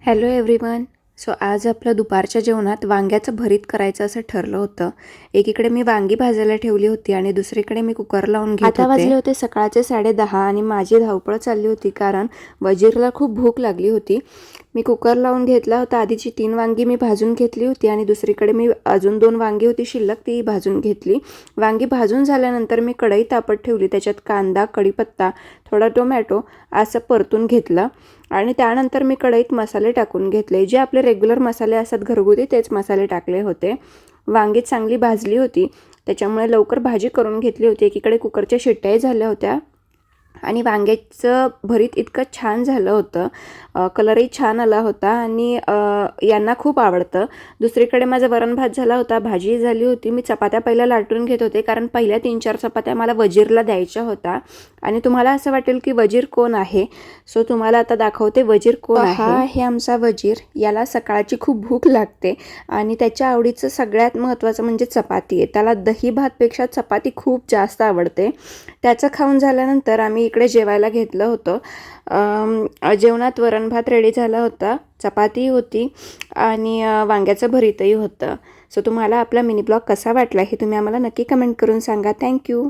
Hello everyone. So आज आपलं दुपारच्या जेवणात वांग्याचं भरीत करायचं असं ठरलं होतं. एकीकडे मी वांगी भाजायला ठेवली होती आणि दुसरीकडे मी कुकर लावून घेत होते. आता वाजले होते सकाळचे 10:30 आणि माझी धावपळ चालली होती कारण वजीरला खूप भूक लागली होती. मी कुकर लावून घेतला होता. आधीची 3 वांगी मी भाजून घेतली होती आणि दुसरीकडे मी अजून 2 वांगी होती शिल्लक, ती भाजून घेतली. वांगी भाजून झाल्यानंतर मी कढई तापत ठेवली. त्याच्यात कांदा, कढीपत्ता, थोडा टोमॅटो असं परतून घेतलं आणि त्यानंतर मी कढईत मसाले टाकून घेतले. जे आपले रेग्युलर मसाले असतात घरगुती तेच मसाले टाकले होते. वांगी चांगली भाजली होती त्याच्यामुळे लवकर भाजी करून घेतली होती. एकीकडे कुकरच्या शिट्ट्याही झाल्या होत्या आणि वांग्याचं भरीत इतकं छान झालं होतं. कलरही छान आला होता आणि यांना खूप आवडतं. दुसरीकडे माझा वरण भात झाला होता, भाजी झाली होती. मी चपात्या पहिल्या लाटून घेत होते कारण पहिल्या 3-4 चपात्या मला वजीरला द्यायच्या होता. आणि तुम्हाला असं वाटेल की वजीर कोण आहे, सो तुम्हाला आता दाखवते वजीर कोण आहे. हा आहे आमचा वजीर. याला सकाळची खूप भूक लागते आणि त्याच्या आवडीचं सगळ्यात महत्त्वाचं म्हणजे चपाती आहे. त्याला दही भातपेक्षा चपाती खूप जास्त आवडते. त्याचं खाऊन झाल्यानंतर आम्ही इकडे जेवायला घेतलं होतं. जेवणात वरण भात रेडी झाला होता, चपाती होती आणि वांग्याचं भरीतही होतं. सो तुम्हाला आपला मिनी ब्लॉग कसा वाटला हे तुम्ही आम्हाला नक्की कमेंट करून सांगा. थँक्यू.